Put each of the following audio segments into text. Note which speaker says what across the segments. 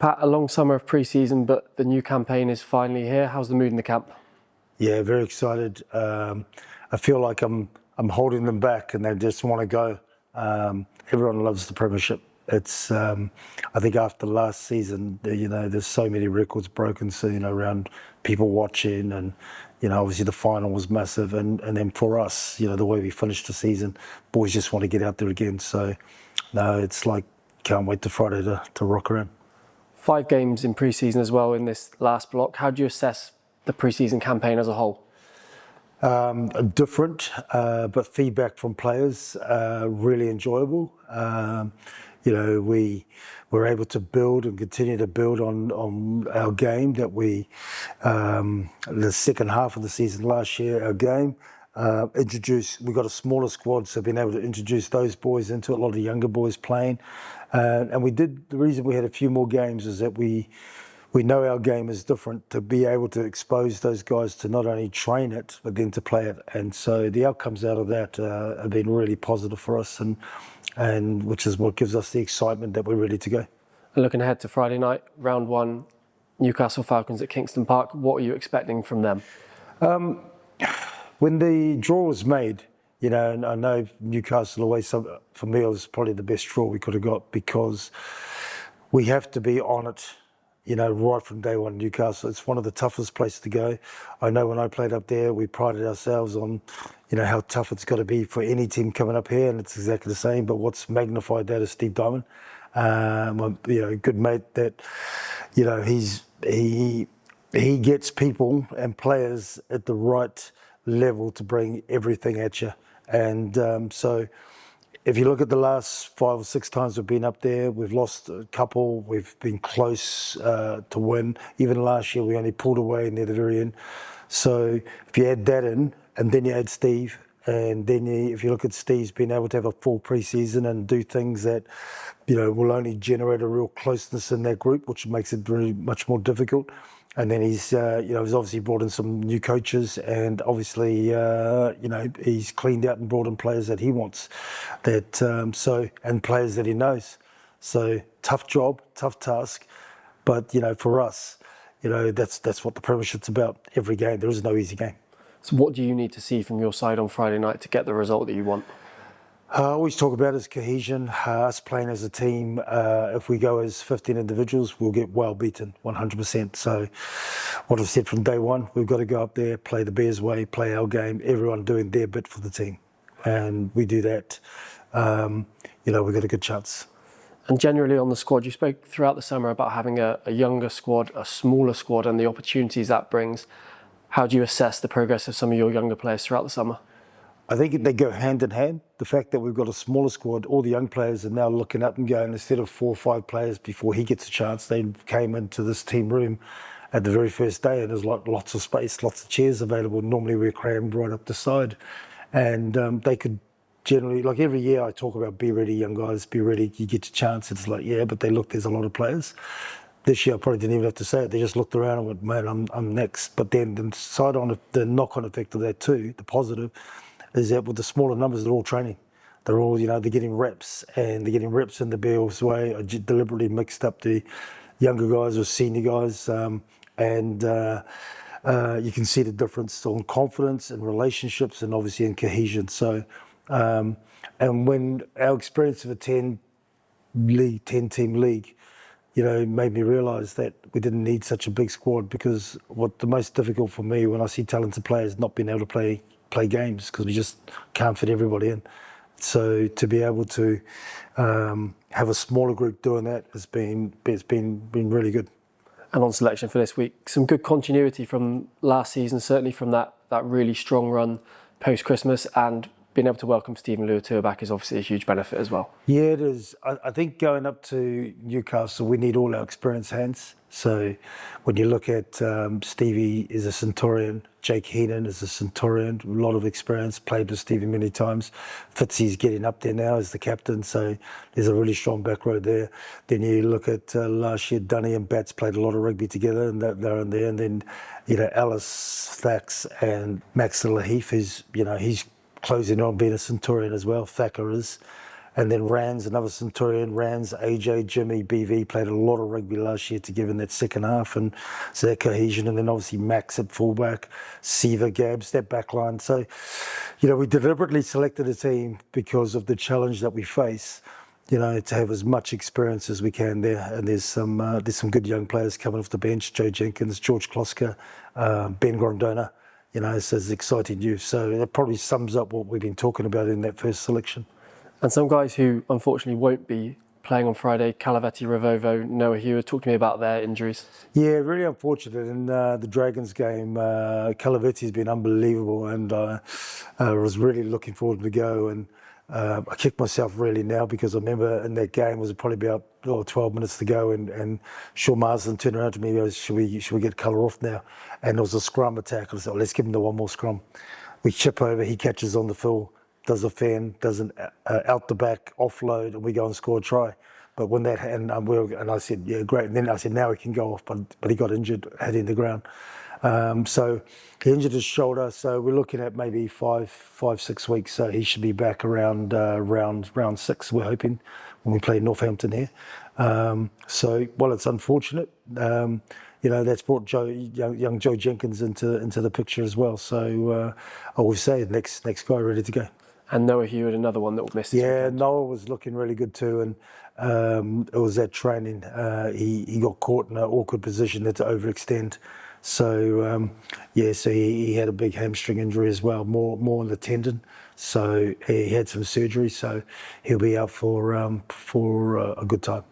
Speaker 1: Pat, a long summer of pre-season, but the new campaign is finally here. How's the mood in the camp?
Speaker 2: Yeah, very excited. I feel like I'm holding them back, and they just want to go. Everyone loves the Premiership. It's I think after last season, there's so many records broken, so around people watching, and obviously the final was massive, and then for us, the way we finished the season, boys just want to get out there again. So no, it's like can't wait to Friday to rock around.
Speaker 1: 5 games in pre-season as well in this last block. How do you assess the pre-season campaign as a whole?
Speaker 2: Different, but feedback from players really enjoyable. We were able to build and continue to build on our game that we the second half of the season last year. Our game we got a smaller squad, so being able to introduce those boys into it, a lot of the younger boys playing, and we did. The reason we had a few more games is that we know our game is different, to be able to expose those guys to not only train it, but then to play it. And so the outcomes out of that have been really positive for us, and which is what gives us the excitement that we're ready to go.
Speaker 1: And looking ahead to Friday night, round 1, Newcastle Falcons at Kingston Park, what are you expecting from them?
Speaker 2: When the draw was made, and I know Newcastle away, for me, it was probably the best draw we could have got, because we have to be on it. Right from day one, Newcastle, it's one of the toughest places to go. I know when I played up there, we prided ourselves on, how tough it's got to be for any team coming up here, and it's exactly the same. But what's magnified that is Steve Diamond, a good mate that, he gets people and players at the right level to bring everything at you. And so if you look at the last 5 or 6 times we've been up there, we've lost a couple, we've been close to win. Even last year, we only pulled away near the very end. So if you add that in, and then you add Steve, and then if you look at Steve's being able to have a full pre-season and do things that, will only generate a real closeness in that group, which makes it very much more difficult. And then he's obviously brought in some new coaches, and obviously, he's cleaned out and brought in players that he wants, and players that he knows. So tough job, tough task, but for us, that's what the Premiership's about. Every game, there is no easy game.
Speaker 1: So what do you need to see from your side on Friday night to get the result that you want?
Speaker 2: I always talk about is cohesion, us playing as a team. If we go as 15 individuals, we'll get well beaten, 100%. So what I've said from day one, we've got to go up there, play the Bears way, play our game, everyone doing their bit for the team. And we do that, we've got a good chance.
Speaker 1: And generally on the squad, you spoke throughout the summer about having a younger squad, a smaller squad, and the opportunities that brings. How do you assess the progress of some of your younger players throughout the summer?
Speaker 2: I think they go hand in hand. The fact that we've got a smaller squad, all the young players are now looking up and going, instead of 4 or 5 players before he gets a chance, they came into this team room at the very first day, and there's like lots of space, lots of chairs available. Normally we're crammed right up the side, and they could generally, like every year I talk about, be ready, young guys, be ready, you get your chance. It's like, yeah, but there's a lot of players. This year I probably didn't even have to say it. They just looked around and went, man, I'm next. But then the knock-on effect of that too, the positive, is that with the smaller numbers, they're all training. They're all, they're getting reps, and they're getting reps in the Bears way. I deliberately mixed up the younger guys with senior guys, and you can see the difference on confidence and relationships, and obviously in cohesion. So, and when our experience of a 10-team league, made me realise that we didn't need such a big squad, because what the most difficult for me when I see talented players not being able to play games, because we just can't fit everybody in. So to be able to have a smaller group doing that has been really good.
Speaker 1: And on selection for this week, some good continuity from last season, certainly from that really strong run post-Christmas, and being able to welcome Stephen Luatua back is obviously a huge benefit as well.
Speaker 2: Yeah, it is. I think going up to Newcastle, we need all our experienced hands. So when you look at Stevie is a Centurion, Jake Heenan is a Centurion, a lot of experience, played with Stevie many times. Fitzy's getting up there now as the captain, so there's a really strong back row there. Then you look at last year, Dunny and Bats played a lot of rugby together, and they're in there. And then, Alice, Thax and Max Lahif, who's, he's closing on being a Centurion as well. Thacker is. And then Rans, another Centurion, Rans, AJ, Jimmy, BV played a lot of rugby last year together in that second half, and so that cohesion. And then obviously Max at fullback, Siva, Gabs, that back line. So, we deliberately selected a team because of the challenge that we face, to have as much experience as we can there. And there's some good young players coming off the bench, Joe Jenkins, George Kloska, Ben Grondona, so it's exciting youth. So that probably sums up what we've been talking about in that first selection.
Speaker 1: And some guys who unfortunately won't be playing on Friday, Calavati, Revovo, Noah Hewitt. Talk to me about their injuries. Yeah,
Speaker 2: really unfortunate. In the Dragons game, Calavati's been unbelievable, and I was really looking forward to go. And I kick myself really now because I remember in that game, it was probably about 12 minutes to go, and Sean Marsden turned around to me and goes, should we get colour off now? And there was a scrum attack. I said, let's give him the one more scrum. We chip over, he catches on the fill, does a fan, does an out the back offload, and we go and score a try. But when that and I said, yeah, great. And then I said, now he can go off, but he got injured, head in the ground. So he injured his shoulder. So we're looking at maybe 5-6 weeks. So he should be back around round 6. We're hoping when we play Northampton here. So while it's unfortunate, that's brought young Joe Jenkins into the picture as well. So I will say next guy ready to go.
Speaker 1: And Noah Hewitt, another one that will miss.
Speaker 2: Yeah, Noah was looking really good too, and it was that training. He got caught in an awkward position to overextend. So so he had a big hamstring injury as well, more on the tendon. So he had some surgery, so he'll be out for a good time.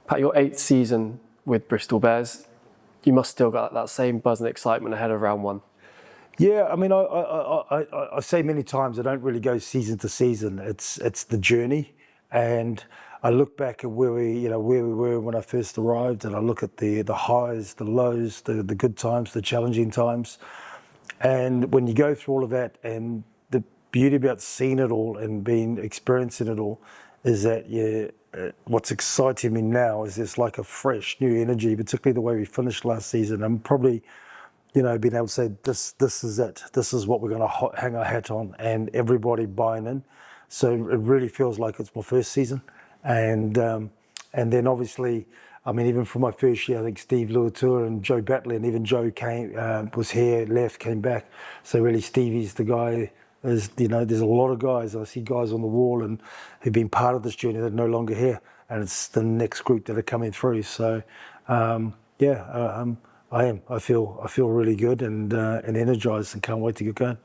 Speaker 1: Pat, your 8th season with Bristol Bears, you must still got that same buzz and excitement ahead of round 1.
Speaker 2: Yeah, I mean, I say many times I don't really go season to season. It's the journey, and I look back at where we were when I first arrived, and I look at the highs, the lows, the good times, the challenging times, and when you go through all of that, and the beauty about seeing it all and experiencing it all, is that what's exciting me now is there's like a fresh new energy, particularly the way we finished last season. I'm probably being able to say, this is it. This is what we're going to hang our hat on, and everybody buying in. So it really feels like it's my first season. And then obviously, I mean, even from my first year, I think Steve Luatua and Joe Batley, and even Joe was here, left, came back. So really, Stevie's the guy. There's a lot of guys. I see guys on the wall and who've been part of this journey that are no longer here. And it's the next group that are coming through. So, I am. I feel really good and energized and can't wait to get going.